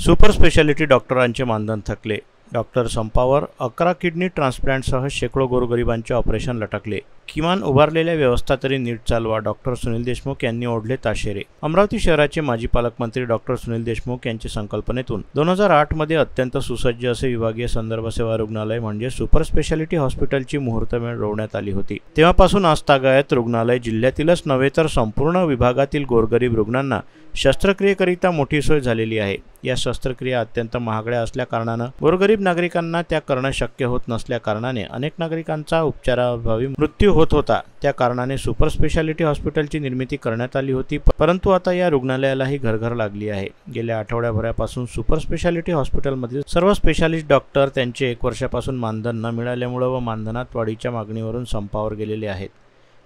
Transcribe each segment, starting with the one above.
Super speciality डॉक्टरांचे मानधन थकले। डॉक्टर संपावर 11 किडनी ट्रान्सप्लांटसह शेकडो गोरगरिबांचे ऑपरेशन लटकले। किमान उभारलेल्या व्यवस्था तरी नीट चालवा, डॉक्टर सुनील देशमुख यांनी ओढले ताशेरे। अमरावती शहराचे माजी पालकमंत्री डॉक्टर सुनील देशमुख यांच्या संकल्पनेतून 2008 मध्ये अत्यंत सुसज्ज असे विभागीय संदर्भ सेवा रुग्णालय म्हणजे सुपर स्पेशालिटी हॉस्पिटलची मुहूर्तमेढ रोवण्यात आली होती। तेव्हापासून आजतागायत रुग्णालय जिल्ह्यातीलच नव्हे तर संपूर्ण विभागातील गोरगरीब रुग्णांना शस्त्रक्रियेकरिता मोठी सोय झालेली आहे। या शस्त्रक्रिया अत्यंत महागड्या असल्या कारणाने गोरगरीब नागरिकांना त्या करणं शक्य होत नसल्या कारणाने अनेक नागरिकांचा उपचाराअभावी मृत्यू होत होता। त्या कारणाने सुपर स्पेशालिटी हॉस्पिटलची निर्मिती करण्यात आली होती, परंतु आता या रुग्णालयालाही घरघर लागली आहे। गेल्या आठवड्याभरापासून सुपर स्पेशालिटी हॉस्पिटलमधील सर्व स्पेशालिस्ट डॉक्टर त्यांचे 1 वर्षापासून मानधन न मिळाल्यामुळे व मानधनात वाढीच्या मागणीवरून संपावर गेलेले आहेत।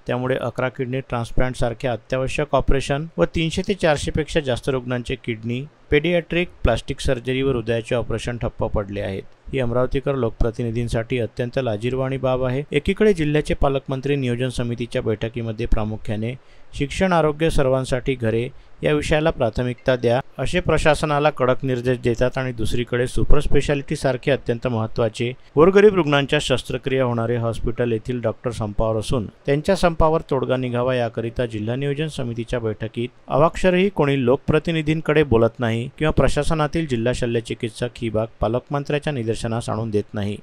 त्यामुळे 11 किडनी ट्रान्सप्लांट सारखे अत्यावश्यक ऑपरेशन व 300 ते 400 पेक्षा जास्त रुग्णांचे किडनी, पेडियाट्रिक, प्लास्टिक सर्जरी व हृदयाचे ऑपरेशन ठप्प पडले आहेत। ही अमरावतीकर लोकप्रतिनिधींसाठी अत्यंत लाजिरवाणी बाब आहे। एकीकडे जिल्ह्याचे पालकमंत्री नियोजन समितीच्या बैठकीमध्ये प्रामुख्याने शिक्षण, आरोग्य, सर्वांसाठी घरे या विषयाला प्राथमिकता द्या असे प्रशासनाला कडक निर्देश देतात आणि दुसरीकडे सुपर स्पेशालिटी सारखे अत्यंत महत्त्वाचे गोरगरीब रुग्णांच्या शस्त्रक्रिया होणारे हॉस्पिटल येथील डॉक्टर संपावर असून त्यांच्या संपावर तोडगा निघावा याकरिता जिल्हा नियोजन समितीच्या बैठकीत अवाक्षरही कोणी लोकप्रतिनिधींकडे बोलत नाही किंवा प्रशासनातील जिल्हा शल्यचिकित्सक ही बाब पालकमंत्र्याच्या निदर्शनास आणून देत नाही।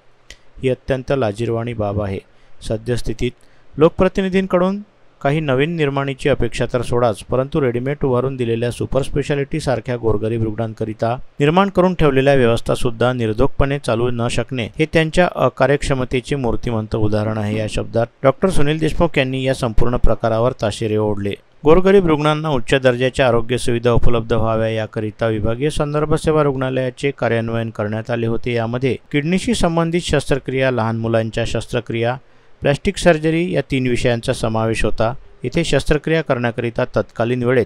ही अत्यंत लाजिरवाणी बाब आहे। सद्यस्थितीत लोकप्रतिनिधींकडून काही नवीन निर्माणीची अपेक्षा तर सोडाच, परंतु रेडीमेड उभारून दिलेल्या सुपर स्पेशालिटी सारख्या गोरगरीब रुग्णांकरिता निर्माण करून ठेवलेल्या व्यवस्था सुद्धा निर्धोकपणे चालू न शकणे हे त्यांच्या अकार्यक्षमतेचे मूर्तिमंत उदाहरण आहे। या शब्दात डॉक्टर सुनील देशमुख यांनी या संपूर्ण प्रकारावर ताशेरे ओढले। गोरगरीब रुग्णांना उच्च दर्जाच्या आरोग्य सुविधा उपलब्ध व्हाव्या याकरिता विभागीय संदर्भ सेवा रुग्णालयाचे कार्यान्वयन करण्यात आले होते। यामध्ये किडनीशी संबंधित शस्त्रक्रिया, लहान मुलांच्या शस्त्रक्रिया, प्लास्टिक सर्जरी या 3 विषयांचा समावेश होता। इथे शस्त्रक्रिया करण्याकरिता तत्कालीन वेळेत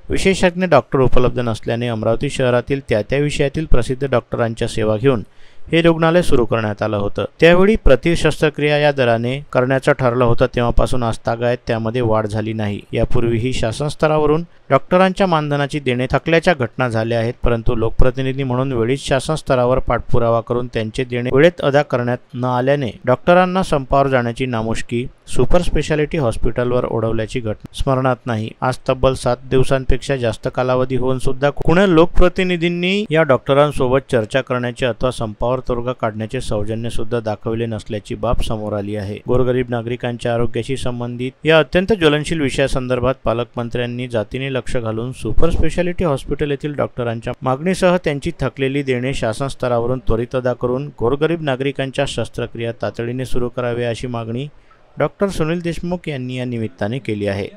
विशेषज्ञ डॉक्टर उपलब्ध नसल्याने अमरावती शहरातील त्या विषयातील प्रसिद्ध डॉक्टरांच्या सेवा घेऊन हे रुग्णालय सुरू करण्यात आलं होतं। त्यावेळी प्रति शस्त्रक्रिया या दराने करण्याचं ठरलं होतं। तेव्हापासून आजतागायत त्यामध्ये वाढ झाली नाही। यापूर्वीही शासन स्तरावरून डॉक्टरांच्या मानधनाची देणे थकल्याच्या घटना झाल्या आहेत, परंतु लोकप्रतिनिधी म्हणून वेळीच शासन स्तरावर पाठपुरावा करून त्यांचे देणे वेळेत अदा करण्यात न आल्याने डॉक्टरांना संपावर जाण्याची नामुष्की सुपर स्पेशालिटी हॉस्पिटलवर ओढवल्याची घटना स्मरणात नाही। आज तब्बल 7 दिवसांपेक्षा जास्त कालावधी होऊन सुद्धा कुण्या लोकप्रतिनिधींनी या डॉक्टरांसोबत चर्चा करण्याचे अथवा संपावर तोडगा काढण्याचे सौजन्य सुद्धा दाखवले नसल्याची बाब समोर आली आहे। गोरगरीब नागरिकांच्या आरोग्याशी संबंधित या अत्यंत ज्वलनशील विषयासंदर्भात पालकमंत्र्यांनी जातीने लक्ष घालून सुपर स्पेशालिटी हॉस्पिटल येथील डॉक्टरांच्या मागणीसह त्यांची थकलेली देणे शासन स्तरावरून त्वरित अदा करून गोरगरीब नागरिकांच्या शस्त्रक्रिया तातडीने सुरू कराव्या अशी मागणी डॉक्टर सुनील देशमुख यांनी या निमित्ताने केली आहे।